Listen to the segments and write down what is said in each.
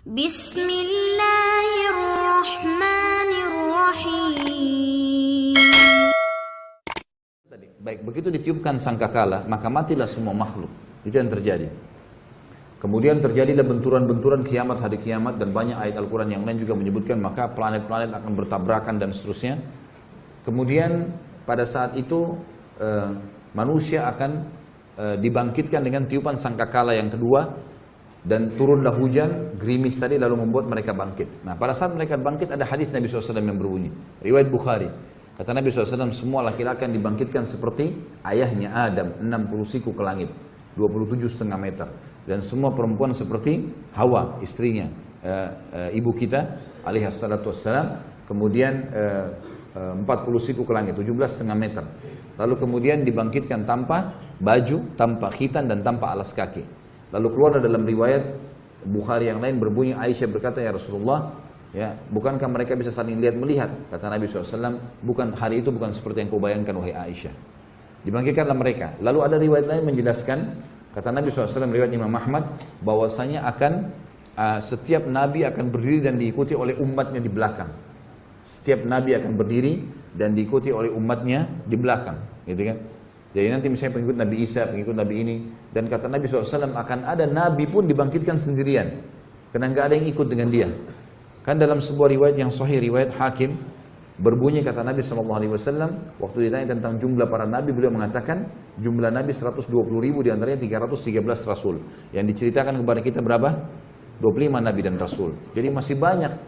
Bismillahirrahmanirrahim. Baik, begitu ditiupkan sangkakala, maka matilah semua makhluk. Itu yang terjadi. Kemudian terjadilah benturan-benturan kiamat, hari kiamat, dan banyak ayat Al-Quran yang lain juga menyebutkan maka planet-planet akan bertabrakan dan seterusnya. Kemudian pada saat itu manusia akan dibangkitkan dengan tiupan sangkakala yang kedua, dan turunlah hujan, gerimis tadi lalu membuat mereka bangkit. Nah, pada saat mereka bangkit ada hadis Nabi SAW yang berbunyi, riwayat Bukhari. Kata Nabi SAW, semua laki-laki akan dibangkitkan seperti ayahnya Adam, 60 siku ke langit, 27,5 meter. Dan semua perempuan seperti Hawa, istrinya, ibu kita, alaihissalatu wassalam. Kemudian 40 siku ke langit, 17,5 meter. Lalu kemudian dibangkitkan tanpa baju, tanpa khitan, dan tanpa alas kaki. Lalu keluar dalam riwayat Bukhari yang lain berbunyi, Aisyah berkata, ya Rasulullah, ya, bukankah mereka bisa saling lihat melihat? Kata Nabi SAW, bukan, hari itu bukan seperti yang kau bayangkan wahai Aisyah. Dibangkitkanlah mereka. Lalu ada riwayat lain menjelaskan, kata Nabi SAW, riwayat Imam Ahmad, bahwasanya akan setiap Nabi akan berdiri dan diikuti oleh umatnya di belakang. Setiap Nabi akan berdiri dan diikuti oleh umatnya di belakang, gitu kan? Jadi nanti misalnya pengikut Nabi Isa, pengikut Nabi ini, dan kata Nabi SAW akan ada Nabi pun dibangkitkan sendirian, karena nggak ada yang ikut dengan dia. Kan dalam sebuah riwayat yang sahih, riwayat Hakim, berbunyi kata Nabi SAW, waktu ditanya tentang jumlah para Nabi, beliau mengatakan jumlah Nabi 120.000, diantaranya 313 Rasul. Yang diceritakan kepada kita berapa? 25 Nabi dan Rasul. Jadi masih banyak.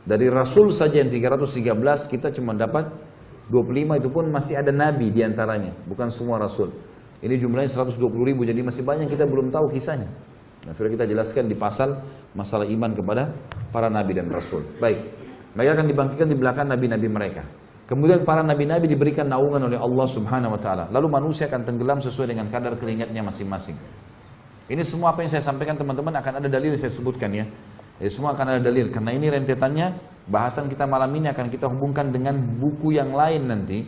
Dari Rasul saja yang 313, kita cuma dapat 25, itu pun masih ada Nabi diantaranya, bukan semua Rasul. Ini jumlahnya 120.000, jadi masih banyak kita belum tahu kisahnya. Nah, sudah kita jelaskan di pasal masalah iman kepada para Nabi dan Rasul. Baik, mereka akan dibangkitkan di belakang Nabi-Nabi mereka. Kemudian para Nabi-Nabi diberikan naungan oleh Allah Subhanahu Wa Taala. Lalu manusia akan tenggelam sesuai dengan kadar keringatnya masing-masing. Ini semua apa yang saya sampaikan teman-teman akan ada dalil yang saya sebutkan ya. Jadi semua akan ada dalil, karena ini rentetannya bahasan kita malam ini akan kita hubungkan dengan buku yang lain nanti.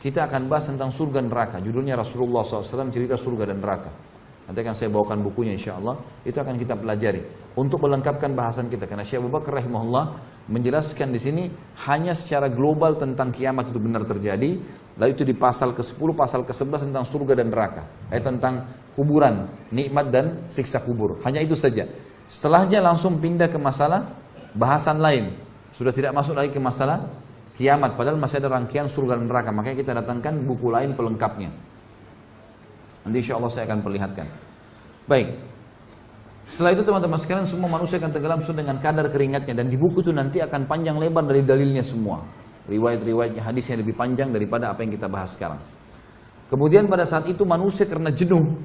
Kita akan bahas tentang surga dan neraka. Judulnya Rasulullah SAW cerita surga dan neraka. Nanti akan saya bawakan bukunya insya Allah. Itu akan kita pelajari untuk melengkapkan bahasan kita. Karena Syekh Abu Bakar rahimahullah menjelaskan di sini hanya secara global tentang kiamat itu benar terjadi. Lalu itu di pasal ke-10, pasal ke-11 tentang surga dan neraka. Tentang kuburan, nikmat dan siksa kubur. Hanya itu saja. Setelahnya langsung pindah ke masalah bahasan lain. Sudah tidak masuk lagi ke masalah kiamat. Padahal masih ada rangkaian surga dan neraka. Makanya kita datangkan buku lain pelengkapnya. Nanti insya Allah saya akan perlihatkan. Baik. Setelah itu teman-teman sekalian, semua manusia akan tenggelam sesuai dengan kadar keringatnya. Dan di buku itu nanti akan panjang lebar dari dalilnya semua. Riwayat-riwayatnya, hadisnya lebih panjang daripada apa yang kita bahas sekarang. Kemudian pada saat itu manusia karena jenuh,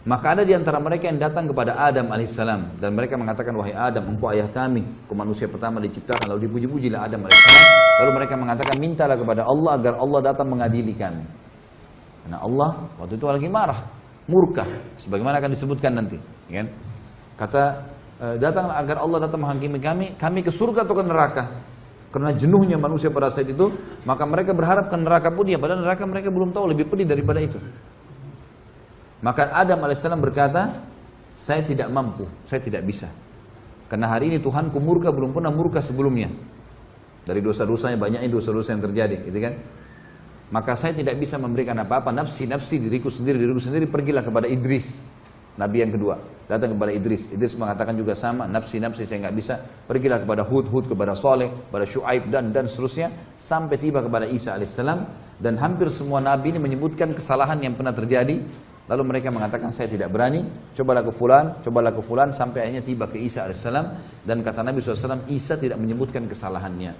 maka ada di antara mereka yang datang kepada Adam alaihissalam, dan mereka mengatakan, wahai Adam, engkau ayah kami, engkau manusia pertama diciptakan. Lalu dipuji-pujilah Adam alaihissalam. Lalu mereka mengatakan, mintalah kepada Allah agar Allah datang mengadili kami. Karena Allah waktu itu lagi marah, murka, sebagaimana akan disebutkan nanti. Kan? Kata, datanglah agar Allah datang menghakimi kami ke surga atau ke neraka. Karena jenuhnya manusia pada saat itu, maka mereka berharap ke neraka pun dia, padahal neraka mereka belum tahu, lebih pedih daripada itu. Maka Adam alaihissalam berkata, saya tidak mampu, saya tidak bisa. Karena hari ini Tuhanku murka, belum pernah murka sebelumnya. Dari dosa-dosanya, banyaknya dosa-dosa yang terjadi, gitu kan? Maka saya tidak bisa memberikan apa-apa, nafsi diriku sendiri, pergilah kepada Idris, Nabi yang kedua. Datang kepada Idris. Idris mengatakan juga sama, nafsi saya nggak bisa. Pergilah kepada Hud, kepada Saleh, kepada Syuaib dan seterusnya, sampai tiba kepada Isa alaihissalam. Dan hampir semua Nabi ini menyebutkan kesalahan yang pernah terjadi. Lalu mereka mengatakan, saya tidak berani, cobalah ke fulan, sampai akhirnya tiba ke Isa alaihissalam. Dan kata Nabi SAW, Isa tidak menyebutkan kesalahannya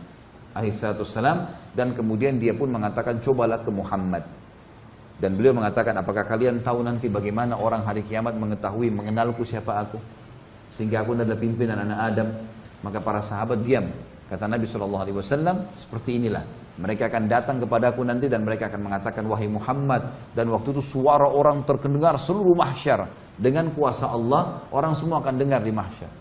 alaihissalam. Dan kemudian dia pun mengatakan, cobalah ke Muhammad. Dan beliau mengatakan, apakah kalian tahu nanti bagaimana orang hari kiamat mengetahui, mengenalku siapa aku, sehingga aku adalah pimpinan anak Adam. Maka para sahabat diam. Kata Nabi SAW, seperti inilah mereka akan datang kepadaku nanti, dan mereka akan mengatakan, wahai Muhammad. Dan waktu itu suara orang terdengar seluruh mahsyar. Dengan kuasa Allah, orang semua akan dengar di mahsyar.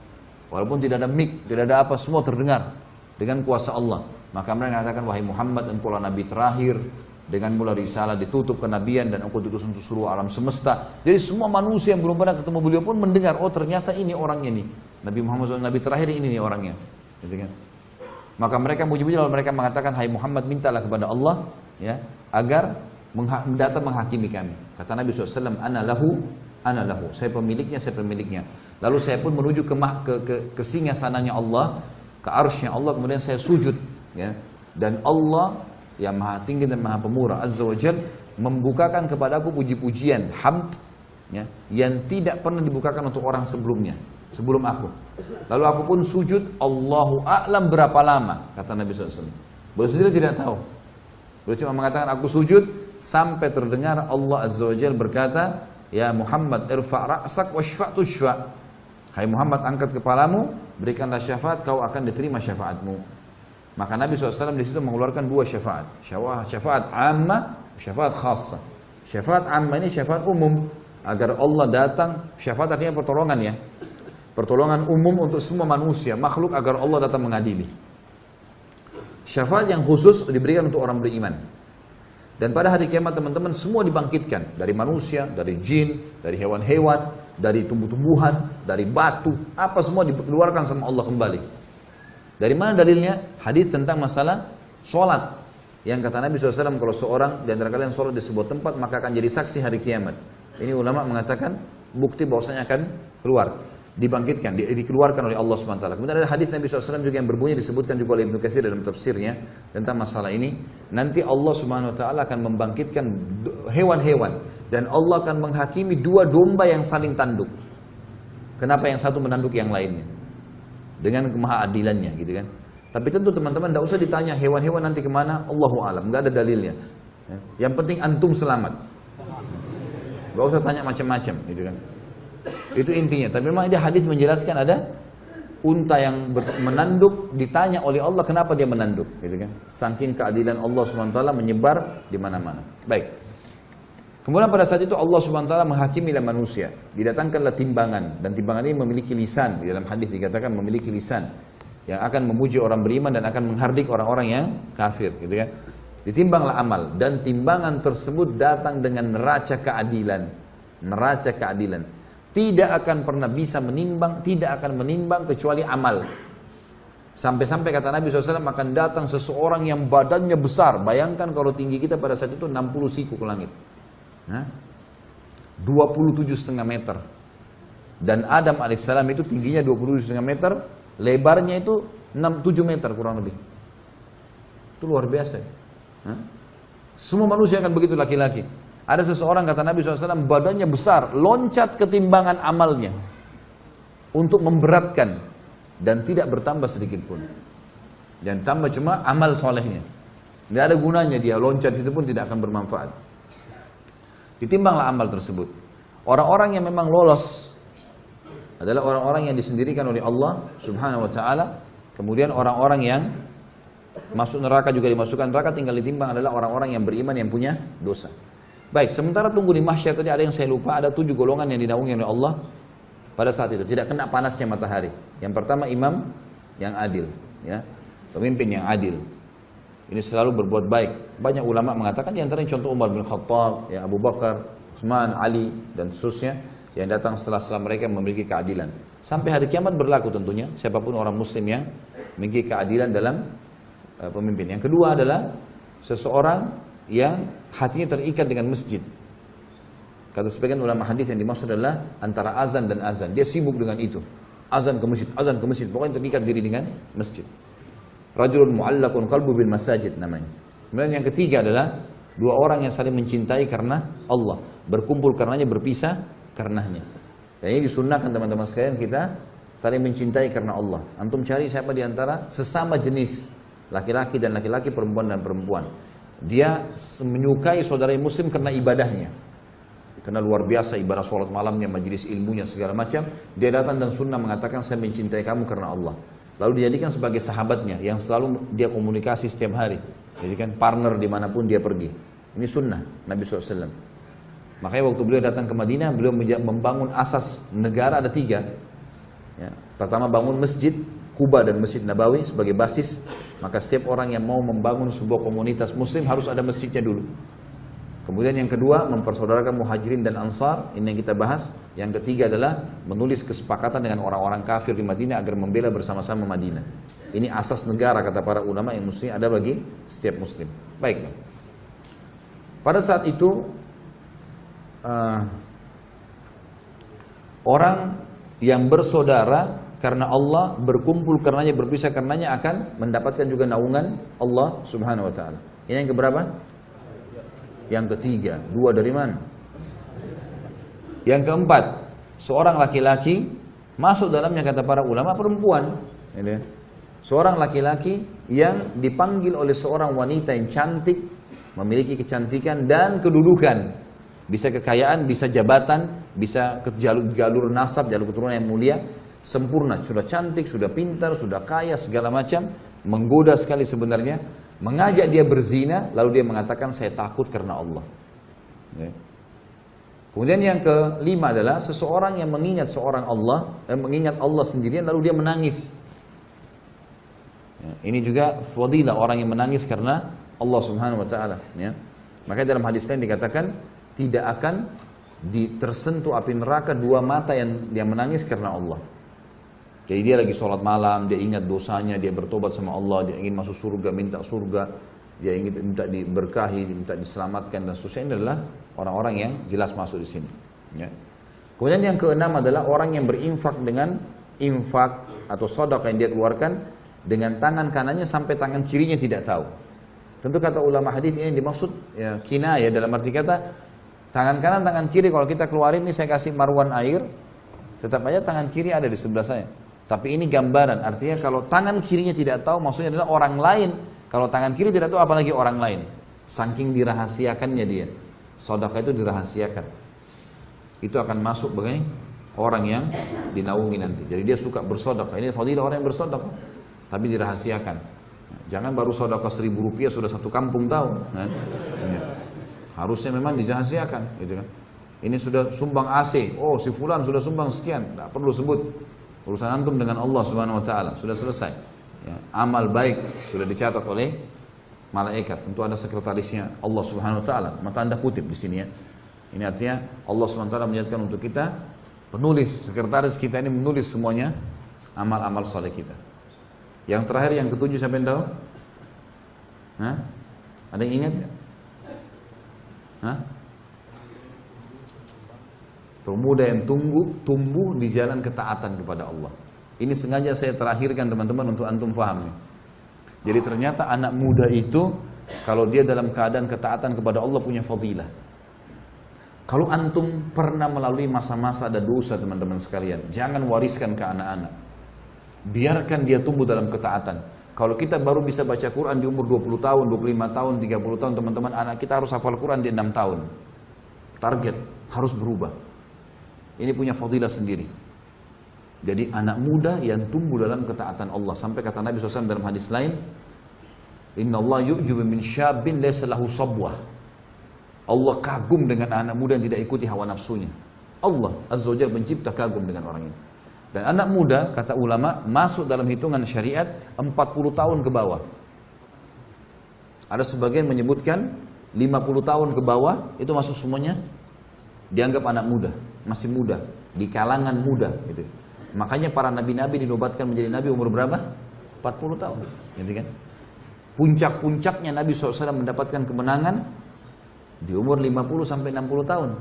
Walaupun tidak ada mic, tidak ada apa, semua terdengar dengan kuasa Allah. Maka mereka mengatakan, wahai Muhammad, engkau lah Nabi terakhir. Dengan mula risalah ditutup kenabian, dan engkau diutus untuk seluruh alam semesta. Jadi semua manusia yang belum pernah ketemu beliau pun mendengar, oh ternyata ini orangnya ini. Nabi Muhammad SAW, Nabi terakhir ini nih orangnya. Gitu kan? Maka mereka muji-muji lalu mereka mengatakan, hai Muhammad, mintalah kepada Allah ya agar datang menghakimi kami. Kata Nabi SAW, ana lahu, saya pemiliknya, saya pemiliknya. Lalu saya pun menuju ke singgasananya Allah, ke arsy-Nya Allah, kemudian saya sujud. Ya. Dan Allah yang maha tinggi dan maha pemurah, Azza wa Jal, membukakan kepadaku puji-pujian, hamd, ya, yang tidak pernah dibukakan untuk orang sebelumnya, sebelum aku. Lalu aku pun sujud, Allahu a'lam berapa lama, kata Nabi SAW. Beliau sendiri tidak tahu. Beliau cuma mengatakan aku sujud sampai terdengar Allah Azza wa Jal berkata, ya Muhammad irfa' ra'sak washfa' tushfa'. Hai Muhammad, angkat kepalamu, berikanlah syafaat, kau akan diterima syafaatmu. Maka Nabi SAW di situ mengeluarkan dua syafaat. Syafaat ammah, syafaat khassa. Syafaat ammah ini syafaat umum, agar Allah datang. Syafaat artinya pertolongan ya, pertolongan umum untuk semua manusia, makhluk, agar Allah datang mengadili. Syafaat yang khusus diberikan untuk orang beriman. Dan pada hari kiamat teman-teman semua dibangkitkan, dari manusia, dari jin, dari hewan-hewan, dari tumbuh-tumbuhan, dari batu, apa semua dikeluarkan sama Allah kembali. Dari mana dalilnya? Hadis tentang masalah sholat, yang kata Nabi SAW, kalau seorang di antara kalian sholat di sebuah tempat maka akan jadi saksi hari kiamat. Ini ulama mengatakan bukti bahwasanya akan keluar, dibangkitkan, dikeluarkan oleh Allah SWT. Kemudian ada hadis Nabi SAW juga yang berbunyi, disebutkan juga oleh Ibnu Katsir dalam tafsirnya tentang masalah ini. Nanti Allah SWT akan membangkitkan hewan-hewan dan Allah akan menghakimi dua domba yang saling tanduk. Kenapa yang satu menanduk yang lainnya? Dengan kemahaadilannya, gitu kan? Tapi tentu teman-teman tidak usah ditanya hewan-hewan nanti kemana, Allahu a'lam, nggak ada dalilnya. Yang penting antum selamat. Nggak usah tanya macam-macam, gitu kan? Itu intinya. Tapi memang ada hadis menjelaskan ada unta yang menanduk, ditanya oleh Allah kenapa dia menanduk, gitu kan? Saking keadilan Allah SWT menyebar di mana-mana. Baik. Kemudian pada saat itu Allah SWT menghakimilah manusia. Didatangkanlah timbangan, dan timbangan ini memiliki lisan. Di dalam hadis dikatakan memiliki lisan yang akan memuji orang beriman dan akan menghardik orang-orang yang kafir, gitu kan? Ditimbanglah amal, dan timbangan tersebut datang dengan neraca keadilan. Neraca keadilan. Tidak akan pernah bisa menimbang, tidak akan menimbang kecuali amal. Sampai-sampai kata Nabi SAW akan datang seseorang yang badannya besar. Bayangkan kalau tinggi kita pada saat itu 60 siku ke langit. 27,5 meter. Dan Adam alaihissalam itu tingginya 27,5 meter, lebarnya itu 7 meter kurang lebih. Itu luar biasa. Semua manusia akan begitu, laki-laki. Ada seseorang kata Nabi SAW badannya besar, loncat ke timbangan amalnya untuk memberatkan dan tidak bertambah sedikit pun. Dan tambah cuma amal solehnya. Tidak ada gunanya dia loncat itu pun tidak akan bermanfaat. Ditimbanglah amal tersebut. Orang-orang yang memang lolos adalah orang-orang yang disendirikan oleh Allah Subhanahu wa taala. Kemudian orang-orang yang masuk neraka juga dimasukkan neraka, tinggal ditimbang adalah orang-orang yang beriman yang punya dosa. Baik, sementara tunggu di mahsyar tadi ada yang saya lupa, ada 7 golongan yang dinaungi oleh Allah pada saat itu, tidak kena panasnya matahari. Yang pertama imam yang adil, ya, pemimpin yang adil. Ini selalu berbuat baik. Banyak ulama mengatakan di antaranya contoh Umar bin Khattab, ya, Abu Bakar, Utsman, Ali dan seterusnya yang datang setelah mereka memiliki keadilan. Sampai hari kiamat berlaku tentunya siapapun orang muslim yang memiliki keadilan dalam pemimpin. Yang kedua adalah seseorang yang hatinya terikat dengan masjid. Kata sebagian ulama hadis yang dimaksud adalah antara azan dan azan. Dia sibuk dengan itu. Azan ke masjid, pokoknya terikat diri dengan masjid. Rajulun mu'allaqun qalbu bil masajid namanya. Kemudian yang ketiga adalah dua orang yang saling mencintai karena Allah, berkumpul karenanya, berpisah karenanya. Dan ini disunnahkan teman-teman sekalian, kita saling mencintai karena Allah. Antum cari siapa di antara sesama jenis, laki-laki dan laki-laki, perempuan dan perempuan. Dia menyukai saudara muslim karena ibadahnya. Karena luar biasa ibadah sholat malamnya, majelis ilmunya, segala macam. Dia datang dan sunnah mengatakan saya mencintai kamu karena Allah. Lalu dijadikan sebagai sahabatnya yang selalu dia komunikasi setiap hari. Jadikan partner dimanapun dia pergi. Ini sunnah Nabi SAW. Makanya waktu beliau datang ke Madinah, beliau membangun asas negara ada 3. Ya. Pertama bangun masjid Kuba dan Masjid Nabawi sebagai basis. Maka setiap orang yang mau membangun sebuah komunitas muslim harus ada masjidnya dulu. Kemudian yang kedua, mempersaudarakan muhajirin dan ansar, ini yang kita bahas. Yang ketiga adalah menulis kesepakatan dengan orang-orang kafir di Madinah agar membela bersama-sama Madinah. Ini asas negara kata para ulama yang mesti ada bagi setiap muslim. Baik. Pada saat itu orang yang bersaudara karena Allah, berkumpul karenanya, berpisah karenanya akan mendapatkan juga naungan Allah Subhanahu wa taala. Ini yang keberapa? Yang ketiga. Dua dari mana? Yang keempat, seorang laki-laki masuk dalamnya kata para ulama perempuan. Seorang laki-laki yang dipanggil oleh seorang wanita yang cantik, memiliki kecantikan dan kedudukan, bisa kekayaan, bisa jabatan, bisa ke jalur nasab, jalur keturunan yang mulia, sempurna, sudah cantik, sudah pintar, sudah kaya, segala macam, menggoda sekali sebenarnya. Mengajak dia berzina, lalu dia mengatakan saya takut karena Allah. Kemudian yang kelima adalah seseorang yang mengingat mengingat Allah sendirian lalu dia menangis. Ini juga fadilah orang yang menangis karena Allah Subhanahu wa taala, ya. Makanya dalam hadis lain dikatakan tidak akan tersentuh api neraka dua mata yang menangis karena Allah. Jadi dia lagi sholat malam, dia ingat dosanya, dia bertobat sama Allah, dia ingin masuk surga, minta surga, dia ingin minta diberkahi, minta diselamatkan dan seterusnya. Ini adalah orang-orang yang jelas masuk di sini. Ya. Kemudian yang keenam adalah orang yang berinfak dengan infak atau sedekah yang dia keluarkan dengan tangan kanannya sampai tangan kirinya tidak tahu. Tentu kata ulama hadis ini dimaksud ya, kinayah dalam arti kata tangan kanan, tangan kiri. Kalau kita keluarin ini saya kasih marwan air, tetap aja tangan kiri ada di sebelah saya. Tapi ini gambaran, artinya kalau tangan kirinya tidak tahu, maksudnya adalah orang lain. Kalau tangan kiri tidak tahu, apalagi orang lain. Saking dirahasiakannya dia. Sedekah itu dirahasiakan. Itu akan masuk sebagai orang yang dinaungi nanti. Jadi dia suka bersedekah. Ini fadilah orang yang bersedekah, tapi dirahasiakan. Jangan baru sedekah 1.000 rupiah sudah satu kampung tahu. Harusnya memang dirahasiakan, gitu kan. Ini sudah sumbang AC. Oh, si fulan sudah sumbang sekian. Tidak perlu sebut. Urusan antum dengan Allah Subhanahu wa taala sudah selesai. Ya, amal baik sudah dicatat oleh malaikat. Tentu ada sekretarisnya Allah Subhanahu wa taala. Maka Anda kutip di sini ya. Ini artinya Allah Subhanahu wa taala menjadikan untuk kita penulis, sekretaris kita ini menulis semuanya amal-amal saleh kita. Yang terakhir yang ketujuh siapa yang tahu? Hah? Ada yang ingat? Hah? Pemuda yang tumbuh di jalan ketaatan kepada Allah. Ini sengaja saya terakhirkan teman-teman untuk antum paham. Jadi ternyata anak muda itu kalau dia dalam keadaan ketaatan kepada Allah punya fadilah. Kalau antum pernah melalui masa-masa ada dosa teman-teman sekalian, jangan wariskan ke anak-anak. Biarkan dia tumbuh dalam ketaatan. Kalau kita baru bisa baca Quran di umur 20 tahun, 25 tahun, 30 tahun teman-teman, anak kita harus hafal Quran di 6 tahun. Target harus berubah. Ini punya fadilah sendiri. Jadi anak muda yang tumbuh dalam ketaatan Allah. Sampai kata Nabi SAW dalam hadis lain, Inna Allah yu'jubu min syabin laysa lahu sabwah. Allah kagum dengan anak muda yang tidak ikuti hawa nafsunya. Allah Azza wa Jalla mencipta kagum dengan orang ini. Dan anak muda, kata ulama, masuk dalam hitungan syariat 40 tahun ke bawah. Ada sebagian menyebutkan 50 tahun ke bawah, itu masuk semuanya dianggap anak muda. Masih muda, di kalangan muda gitu. Makanya para nabi-nabi dinobatkan menjadi nabi umur berapa? 40 tahun, gitu kan? Puncak-puncaknya Nabi SAW mendapatkan kemenangan di umur 50 sampai 60 tahun.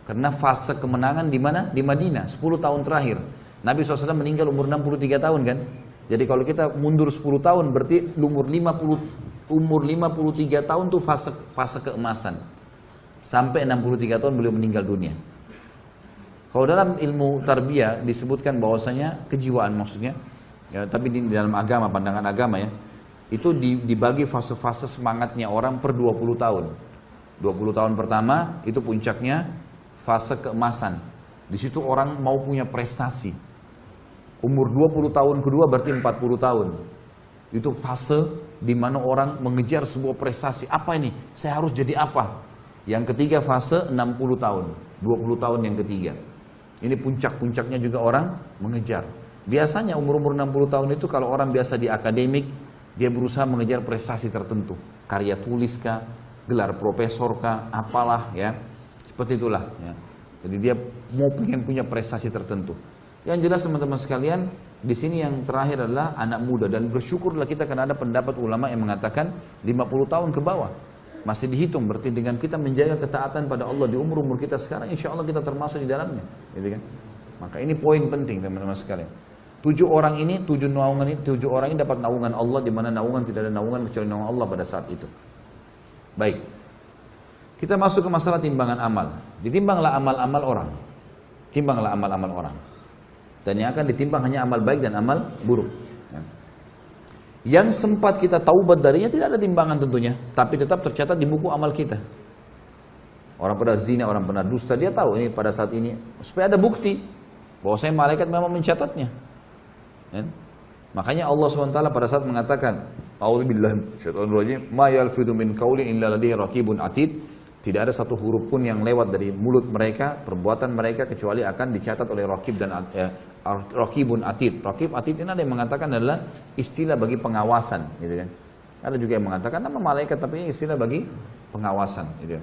Karena fase kemenangan di mana? Di Madinah, 10 tahun terakhir. Nabi SAW meninggal umur 63 tahun kan? Jadi kalau kita mundur 10 tahun berarti umur 53 tahun tuh fase keemasan. Sampai 63 tahun beliau meninggal dunia. Kalau dalam ilmu tarbiyah disebutkan bahwasanya kejiwaan maksudnya, ya, tapi di dalam agama, pandangan agama ya, itu dibagi fase-fase semangatnya orang per 20 tahun. 20 tahun pertama itu puncaknya fase keemasan. Di situ orang mau punya prestasi. Umur 20 tahun kedua berarti 40 tahun. Itu fase di mana orang mengejar sebuah prestasi. Apa ini? Saya harus jadi apa? Yang ketiga fase 60 tahun. 20 tahun yang ketiga. Ini puncak-puncaknya juga orang mengejar. Biasanya umur-umur 60 tahun itu kalau orang biasa di akademik, dia berusaha mengejar prestasi tertentu. Karya tulis kah, gelar profesor kah, apalah ya, seperti itulah ya. Jadi dia pengen punya prestasi tertentu. Yang jelas teman-teman sekalian, di sini yang terakhir adalah anak muda, dan bersyukurlah kita karena ada pendapat ulama yang mengatakan 50 tahun ke bawah masih dihitung, berarti dengan kita menjaga ketaatan pada Allah di umur-umur kita sekarang, insya Allah kita termasuk di dalamnya, gitu kan? Maka ini poin penting teman-teman sekalian. 7 orang ini dapat naungan Allah, di mana naungan tidak ada naungan kecuali naungan Allah pada saat itu. Baik, kita masuk ke masalah timbangan amal. Ditimbanglah amal-amal orang, timbanglah amal-amal orang, dan yang akan ditimbang hanya amal baik dan amal buruk. Yang sempat kita taubat darinya tidak ada timbangan tentunya, tapi tetap tercatat di buku amal kita. Orang pernah zina, orang pernah dusta, dia tahu ini pada saat ini, supaya ada bukti bahwa saya malaikat memang mencatatnya. Ya? Makanya Allah SWT pada saat mengatakan, A'udzubillahi minasyaitonirrajim, ma yalfidhu min qaulin illa ladaihi raqibun atid. Tidak ada satu huruf pun yang lewat dari mulut mereka, perbuatan mereka, kecuali akan dicatat oleh Raqib dan Raqibun Atid. Raqib Atid ini ada yang mengatakan adalah istilah bagi pengawasan, gitu kan. Ada juga yang mengatakan nama malaikat, tapi istilah bagi pengawasan, gitu.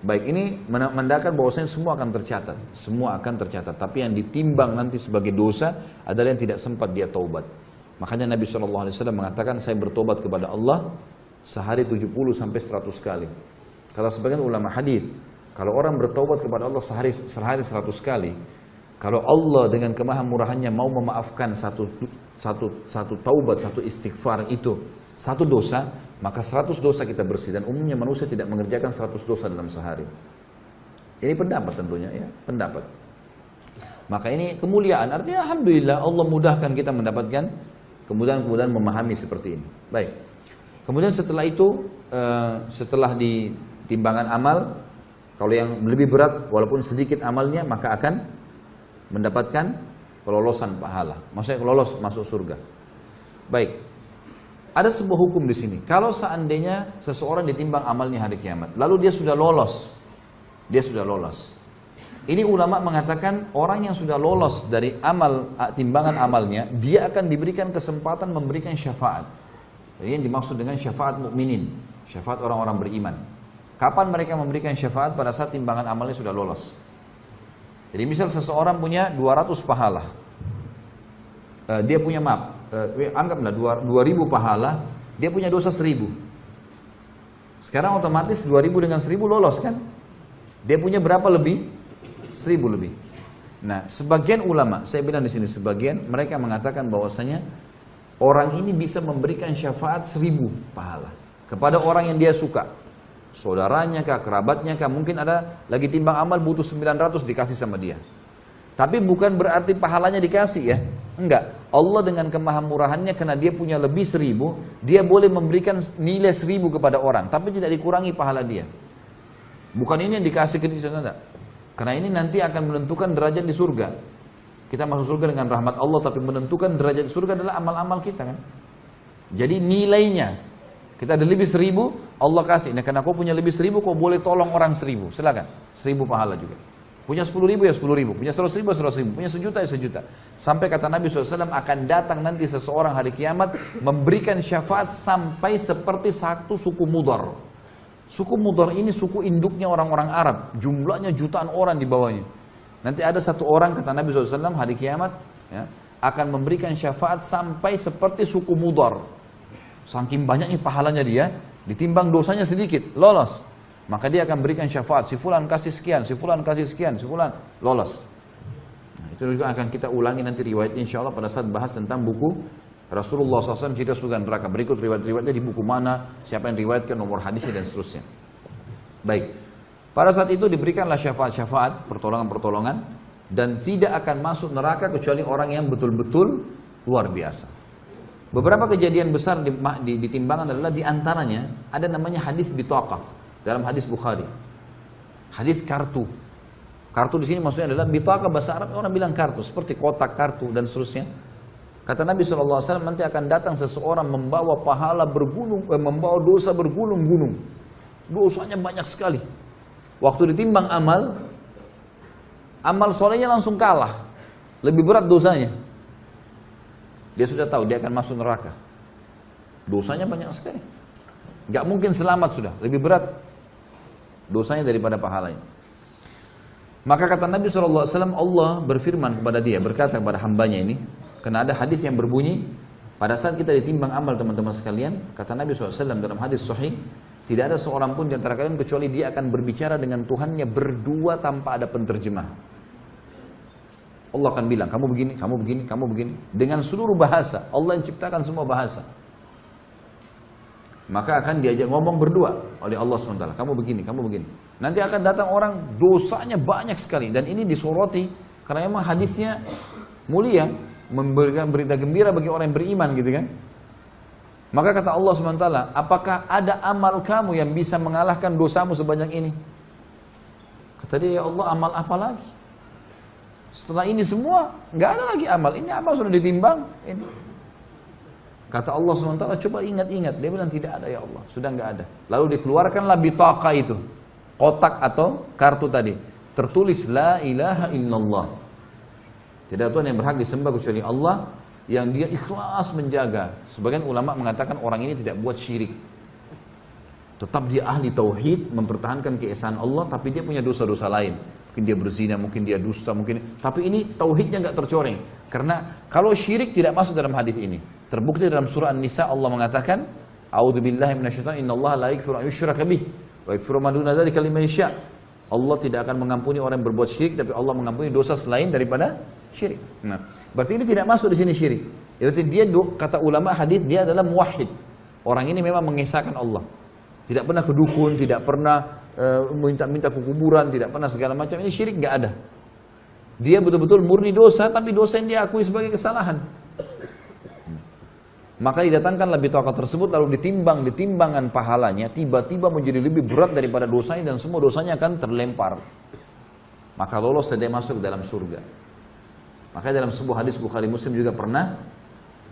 Baik, ini menandakan bahwasanya semua akan tercatat, semua akan tercatat. Tapi yang ditimbang nanti sebagai dosa adalah yang tidak sempat dia taubat. Makanya Nabi SAW mengatakan, saya bertobat kepada Allah sehari 70 sampai 100 kali. Kalau sebagian ulama hadis, kalau orang bertaubat kepada Allah sehari 100 kali, kalau Allah dengan kemahamurahannya mau memaafkan satu taubat, satu istighfar itu, satu dosa, maka 100 dosa kita bersih. Dan umumnya manusia tidak mengerjakan 100 dosa dalam sehari. Ini pendapat tentunya ya, pendapat. Maka ini kemuliaan, artinya alhamdulillah Allah mudahkan kita mendapatkan kemudahan-kemudahan memahami seperti ini. Baik. Kemudian setelah itu, setelah di timbangan amal, kalau yang lebih berat walaupun sedikit amalnya, maka akan mendapatkan kelolosan pahala. Maksudnya lolos masuk surga. Baik. Ada sebuah hukum di sini. Kalau seandainya seseorang ditimbang amalnya hari kiamat, lalu dia sudah lolos. Ini ulama mengatakan orang yang sudah lolos dari timbangan amalnya, dia akan diberikan kesempatan memberikan syafaat. Jadi yang dimaksud dengan syafaat mukminin, syafaat orang-orang beriman. Kapan mereka memberikan syafaat? Pada saat timbangan amalnya sudah lolos. Jadi misal seseorang punya 200 pahala. Dia punya anggaplah 2000 pahala, dia punya dosa 1000. Sekarang otomatis 2000 dengan 1000 lolos kan? Dia punya berapa lebih? 1000 lebih. Nah, sebagian ulama, saya bilang di sini sebagian, mereka mengatakan bahwasanya orang ini bisa memberikan syafaat 1000 pahala kepada orang yang dia suka. Saudaranya kah, kerabatnya kah, mungkin ada lagi timbang amal butuh 900 dikasih sama dia. Tapi bukan berarti pahalanya dikasih ya. Enggak. Allah dengan kemahamurahannya karena dia punya lebih 1000, dia boleh memberikan nilai 1000 kepada orang, tapi tidak dikurangi pahala dia. Bukan ini yang dikasih ke dia, enggak. Karena ini nanti akan menentukan derajat di surga. Kita masuk surga dengan rahmat Allah, tapi menentukan derajat di surga adalah amal-amal kita kan. Jadi nilainya, kita ada lebih 1000, Allah kasih. Nah, karena kau punya lebih 1000, kau boleh tolong orang 1000. Silakan, 1000 pahala juga. Punya 10.000 ya 10.000, punya 100.000 ya 100.000, punya 1.000.000 ya 1.000.000. Sampai kata Nabi SAW akan datang nanti seseorang hari kiamat memberikan syafaat sampai seperti satu suku Mudar. Suku Mudar ini suku induknya orang-orang Arab, jumlahnya jutaan orang di bawahnya. Nanti ada satu orang kata Nabi SAW hari kiamat ya, akan memberikan syafaat sampai seperti suku Mudar. Saking banyaknya pahalanya dia, ditimbang dosanya sedikit, lolos. Maka dia akan berikan syafaat, si fulan kasih sekian, si fulan kasih sekian, si fulan lolos. Nah, itu juga akan kita ulangi nanti riwayat insya Allah pada saat bahas tentang buku Rasulullah SAW cerita surga neraka. Berikut riwayat-riwayatnya di buku mana, siapa yang riwayatkan, nomor hadisnya dan seterusnya. Baik, pada saat itu diberikanlah syafaat-syafaat, pertolongan-pertolongan, dan tidak akan masuk neraka kecuali orang yang betul-betul luar biasa. Beberapa kejadian besar di timbangan adalah diantaranya ada namanya hadis bitaqah dalam hadis Bukhari. Hadis kartu. Kartu di sini maksudnya adalah bitaqah, bahasa Arab orang bilang kartu, seperti kotak kartu dan seterusnya. Kata Nabi SAW nanti akan datang seseorang membawa pahala membawa dosa bergulung-gulung. Dosanya banyak sekali. Waktu ditimbang amal solehnya langsung kalah. Lebih berat dosanya. Dia sudah tahu dia akan masuk neraka. Dosanya banyak sekali. Gak mungkin selamat sudah, lebih berat. dosanya daripada pahalanya. Maka kata Nabi SAW, Allah berfirman kepada dia, berkata kepada hambanya ini, karena ada hadis yang berbunyi, pada saat kita ditimbang amal teman-teman sekalian, kata Nabi SAW dalam hadis sahih, tidak ada seorang pun di antara kalian kecuali dia akan berbicara dengan Tuhannya berdua tanpa ada penterjemah. Allah akan bilang, kamu begini, kamu begini, kamu begini. Dengan seluruh bahasa, Allah yang ciptakan semua bahasa. Maka akan diajak ngomong berdua oleh Allah SWT. Kamu begini, kamu begini. Nanti akan datang orang, dosanya banyak sekali. Dan ini disoroti, karena memang hadisnya mulia. Memberikan berita gembira bagi orang yang beriman gitu kan. Maka kata Allah SWT, apakah ada amal kamu yang bisa mengalahkan dosamu sebanyak ini? Kata dia, ya Allah, amal apa lagi? Setelah ini semua, nggak ada lagi amal. Ini amal sudah ditimbang. Ini. Kata Allah SWT, coba ingat-ingat. Dia bilang, tidak ada ya Allah, sudah nggak ada. Lalu dikeluarkanlah bitaqah itu, kotak atau kartu tadi. Tertulis, la ilaha illallah. Tidak ada Tuhan yang berhak disembah kecuali Allah, yang dia ikhlas menjaga. Sebagian ulama mengatakan orang ini tidak buat syirik. Tetap dia ahli tauhid, mempertahankan keesaan Allah, tapi dia punya dosa-dosa lain. Mungkin dia berzina, mungkin dia dusta, mungkin. Tapi ini tauhidnya nggak tercoreng. Karena kalau syirik tidak masuk dalam hadis ini. Terbukti dalam surah An-Nisa Allah mengatakan, A'udzubillahi minasyaitonir rajim, innallaha la yaghfiru an yushraka bih wa yaghfiru ma duna dzalika liman yasha'. Allah tidak akan mengampuni orang yang berbuat syirik, tapi Allah mengampuni dosa selain daripada syirik. Nah, berarti ini tidak masuk di sini syirik. Berarti dia, kata ulama hadis, dia adalah muwahhid. Orang ini memang mengesahkan Allah. Tidak pernah ke dukun, tidak pernah minta-minta ke kuburan, tidak pernah segala macam. Ini syirik nggak ada. Dia betul-betul murni dosa, tapi dosa yang dia akui sebagai kesalahan. Maka didatangkanlah bitaqah tersebut, lalu ditimbang, ditimbangan pahalanya, tiba-tiba menjadi lebih berat daripada dosanya, dan semua dosanya akan terlempar. Maka lolos dia masuk ke dalam surga. Maka dalam sebuah hadis Bukhari Muslim juga pernah,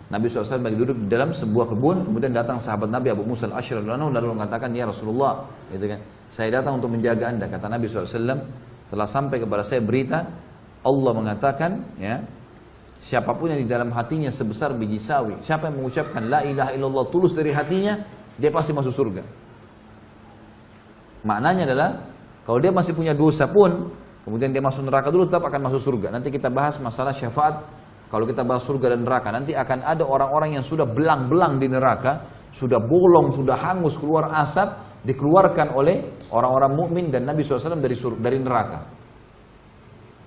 Nabi SAW lagi duduk di dalam sebuah kebun, kemudian datang sahabat Nabi Abu Musa al-Asy'ari lalu mengatakan, ya Rasulullah, gitu kan, saya datang untuk menjaga anda. Kata Nabi SAW, telah sampai kepada saya berita, Allah mengatakan, ya, siapapun yang di dalam hatinya sebesar biji sawi, siapa yang mengucapkan la ilaha illallah tulus dari hatinya, dia pasti masuk surga. Maknanya adalah, kalau dia masih punya dosa pun, kemudian dia masuk neraka dulu, tetap akan masuk surga. Nanti kita bahas masalah syafaat. Kalau kita bahas surga dan neraka, nanti akan ada orang-orang yang sudah belang-belang di neraka, sudah bolong, sudah hangus, keluar asap, dikeluarkan oleh orang-orang mukmin dan Nabi SAW dari neraka.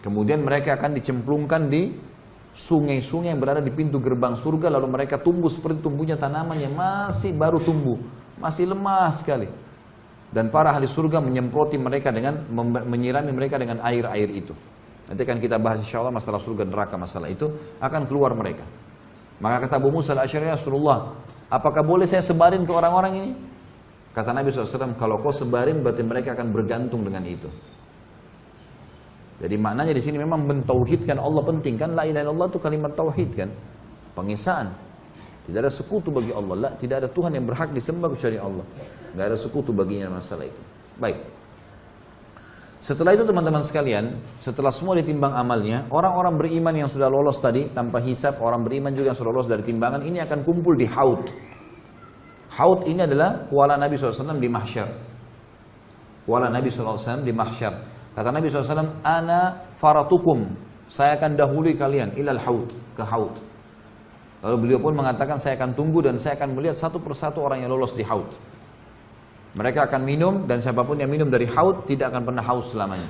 Kemudian mereka akan dicemplungkan di sungai-sungai yang berada di pintu gerbang surga, lalu mereka tumbuh seperti tumbuhnya tanaman yang masih baru tumbuh, masih lemah sekali. Dan para ahli surga menyemproti mereka dengan, menyirami mereka dengan air-air itu. Nanti akan kita bahas insyaAllah masalah surga neraka, masalah itu akan keluar mereka. Maka kata Abu Musa al-Asy'ari, Rasulullah, apakah boleh saya sebarin ke orang-orang ini? Kata Nabi SAW, kalau kau sebarin berarti mereka akan bergantung dengan itu. Jadi maknanya di sini memang mentauhidkan Allah penting kan, la ilaha illallah itu kalimat tauhid kan, pengesaan. Tidak ada sekutu bagi Allah, tidak ada Tuhan yang berhak disembah kecuali Allah. Tidak ada sekutu baginya masalah itu. Baik. Setelah itu teman-teman sekalian, setelah semua ditimbang amalnya, orang-orang beriman yang sudah lolos tadi tanpa hisab, orang beriman juga yang sudah lolos dari timbangan ini akan kumpul di Haud. Haud ini adalah kuala Nabi SAW di mahsyar. Kuala Nabi SAW di mahsyar. Kata Nabi SAW, ana faratukum, saya akan dahului kalian ilal Haud, ke Haud. Lalu beliau pun mengatakan, saya akan tunggu dan saya akan melihat satu persatu orang yang lolos di Haud. Mereka akan minum, dan siapapun yang minum dari haud tidak akan pernah haus selamanya.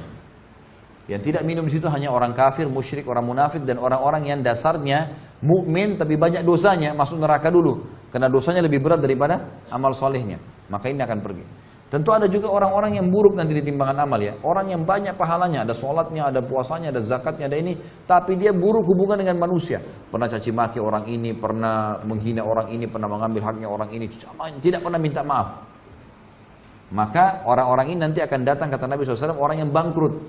Yang tidak minum di situ hanya orang kafir, musyrik, orang munafik, dan orang-orang yang dasarnya mukmin tapi banyak dosanya, masuk neraka dulu karena dosanya lebih berat daripada amal solehnya. Maka ini akan pergi. Tentu ada juga orang-orang yang buruk nanti di timbangan amal ya. Orang yang banyak pahalanya, ada sholatnya, ada puasanya, ada zakatnya, ada ini, tapi dia buruk hubungan dengan manusia. Pernah caci maki orang ini, pernah menghina orang ini, pernah mengambil haknya orang ini, tidak pernah minta maaf. Maka orang-orang ini nanti akan datang, kata Nabi SAW, orang yang bangkrut.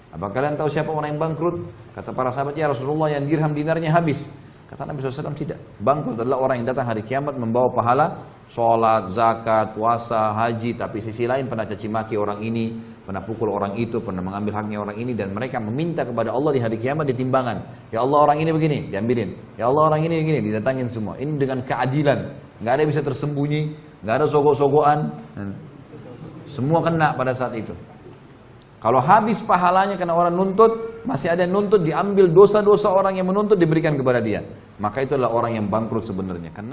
Apa kalian tahu siapa orang yang bangkrut? Kata para sahabat, ya Rasulullah, yang dirham dinarnya habis. Kata Nabi SAW, tidak. Bangkrut adalah orang yang datang hari kiamat membawa pahala sholat, zakat, puasa, haji, tapi sisi lain pernah caci maki orang ini, pernah pukul orang itu, pernah mengambil haknya orang ini, dan mereka meminta kepada Allah di hari kiamat di timbangan. Ya Allah, orang ini begini, diambilin. Ya Allah, orang ini begini, didatangin semua. Ini dengan keadilan. Nggak ada yang bisa tersembunyi, nggak ada sogok-sogokan. Semua kena pada saat itu. Kalau habis pahalanya karena orang nuntut, masih ada yang nuntut, diambil dosa-dosa orang yang menuntut diberikan kepada dia. Maka itu adalah orang yang bangkrut sebenarnya. Karena